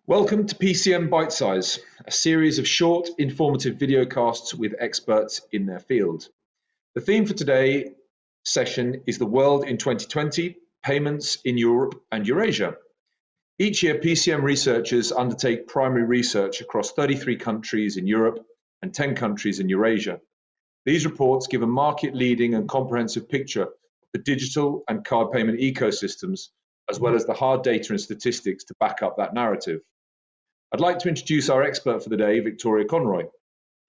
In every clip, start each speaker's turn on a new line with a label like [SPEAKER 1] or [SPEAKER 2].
[SPEAKER 1] Welcome to PCM Bite Size, a series of short, informative videocasts with experts in their field. The theme for today's session is the world in 2020, payments in Europe and Eurasia. Each year, PCM researchers undertake primary research across 33 countries in Europe and 10 countries in Eurasia. These reports give a market-leading and comprehensive picture of the digital and card payment ecosystems, as well as the hard data and statistics to back up that narrative. I'd like to introduce our expert for the day, Victoria Conroy.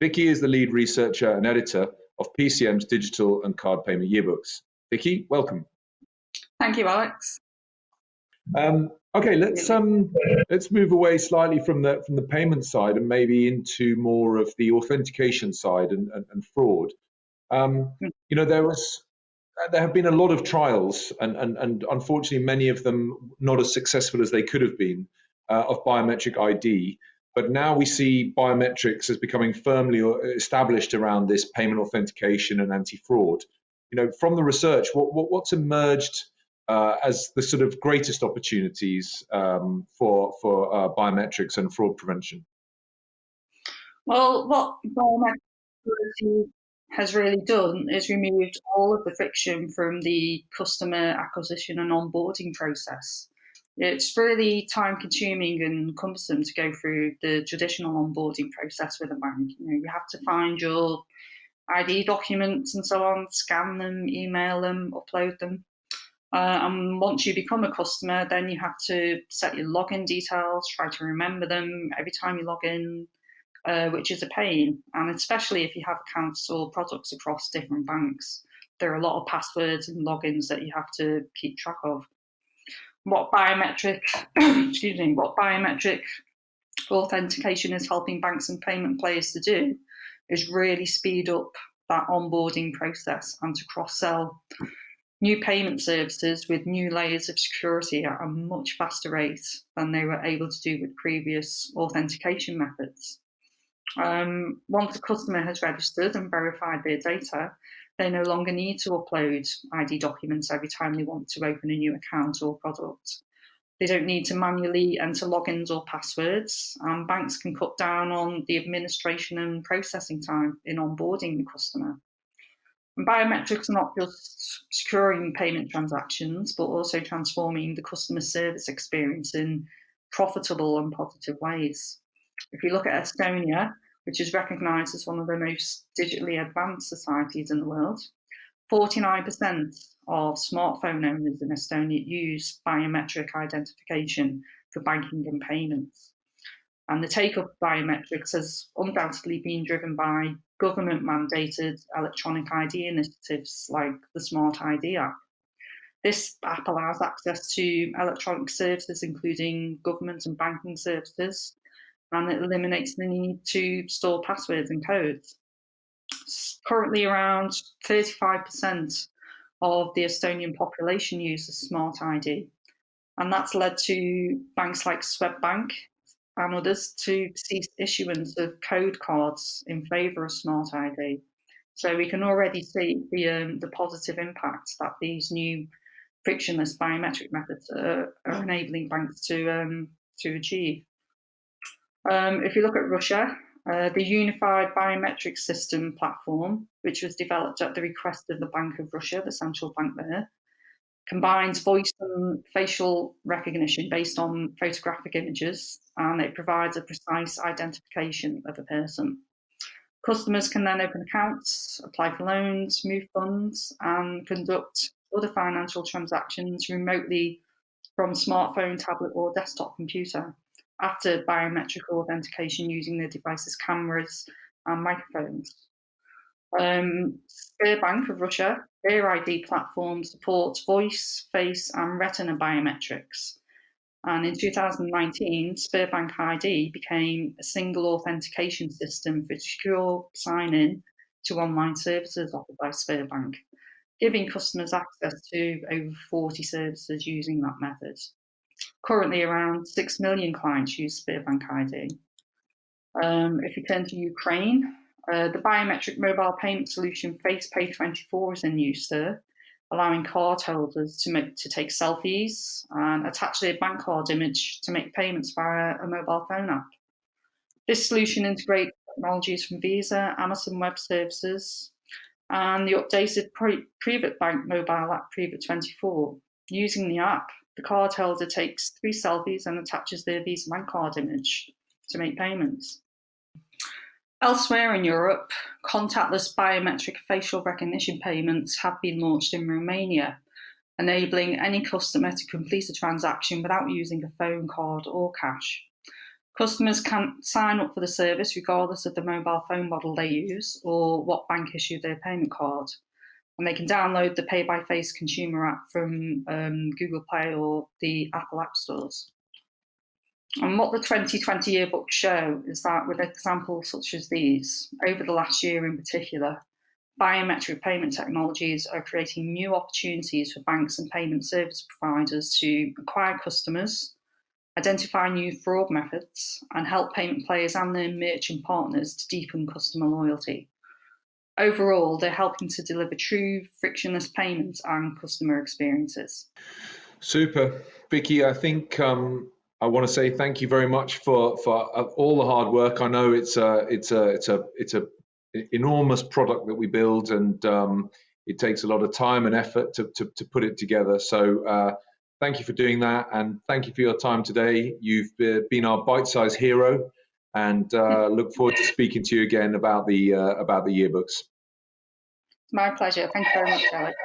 [SPEAKER 1] Vicky is the lead researcher and editor of PCM's digital and card payment yearbooks. Vicky, welcome.
[SPEAKER 2] Thank you, Alex.
[SPEAKER 1] Okay, let's move away slightly from the payment side and maybe into more of the authentication side and fraud. There have been a lot of trials, and unfortunately many of them not as successful as they could have been, of biometric ID. But now we see biometrics as becoming firmly established around this payment authentication and anti-fraud. From the research, what's emerged as the sort of greatest opportunities for biometrics and fraud prevention?
[SPEAKER 2] Well, what biometrics has really done is removed all of the friction from the customer acquisition and onboarding process. It's really time-consuming and cumbersome to go through the traditional onboarding process with a bank. You have to find your ID documents and so on, scan them, email them, upload them. And once you become a customer, then you have to set your login details, try to remember them every time you log in, which is a pain. And especially if you have accounts or products across different banks, there are a lot of passwords and logins that you have to keep track of. What biometric authentication is helping banks and payment players to do is really speed up that onboarding process and to cross-sell new payment services with new layers of security at a much faster rate than they were able to do with previous authentication methods. Once a customer has registered and verified their data, they no longer need to upload ID documents every time they want to open a new account or product. They don't need to manually enter logins or passwords, and banks can cut down on the administration and processing time in onboarding the customer. And biometrics are not just securing payment transactions, but also transforming the customer service experience in profitable and positive ways. If you look at Estonia, which is recognised as one of the most digitally advanced societies in the world, 49% of smartphone owners in Estonia use biometric identification for banking and payments. And the take-up of biometrics has undoubtedly been driven by government-mandated electronic ID initiatives like the Smart ID app. This app allows access to electronic services, including government and banking services, and it eliminates the need to store passwords and codes. Currently, around 35% of the Estonian population uses Smart ID, and that's led to banks like Swedbank and others to cease issuance of code cards in favour of Smart ID. So we can already see the positive impact that these new frictionless biometric methods are enabling banks to achieve. If you look at Russia, the Unified Biometric System platform, which was developed at the request of the Bank of Russia, the central bank there, combines voice and facial recognition based on photographic images, and it provides a precise identification of a person. Customers can then open accounts, apply for loans, move funds, and conduct other financial transactions remotely from smartphone, tablet, or desktop computer, after biometric authentication using the device's cameras and microphones. Sberbank of Russia, their ID platform supports voice, face, and retina biometrics. And in 2019, Sberbank ID became a single authentication system for secure sign-in to online services offered by Sberbank, giving customers access to over 40 services using that method. Currently, around 6 million clients use Sberbank ID. If you turn to Ukraine, the biometric mobile payment solution FacePay24 is in use there, allowing card holders to take selfies and attach their bank card image to make payments via a mobile phone app. This solution integrates technologies from Visa, Amazon Web Services, and the updated Private Bank mobile app Private 24. Using the app, the card holder takes 3 selfies and attaches their Visa bank card image to make payments. Elsewhere in Europe, contactless biometric facial recognition payments have been launched in Romania, enabling any customer to complete a transaction without using a phone card or cash. Customers can sign up for the service regardless of the mobile phone model they use or what bank issued their payment card. And they can download the Pay by Face consumer app from Google Play or the Apple App Stores. And what the 2020 yearbooks show is that with examples such as these, over the last year in particular, biometric payment technologies are creating new opportunities for banks and payment service providers to acquire customers, identify new fraud methods, and help payment players and their merchant partners to deepen customer loyalty. Overall, they're helping to deliver true frictionless payments and customer experiences. Super.
[SPEAKER 1] Vicky, I think I want to say thank you very much for all the hard work. I know it's a enormous product that we build, and it takes a lot of time and effort to put it together. So thank you for doing that, and thank you for your time today. You've been our bite-sized hero, and look forward to speaking to you again about the yearbooks.
[SPEAKER 2] My pleasure. Thank you very much, Alex.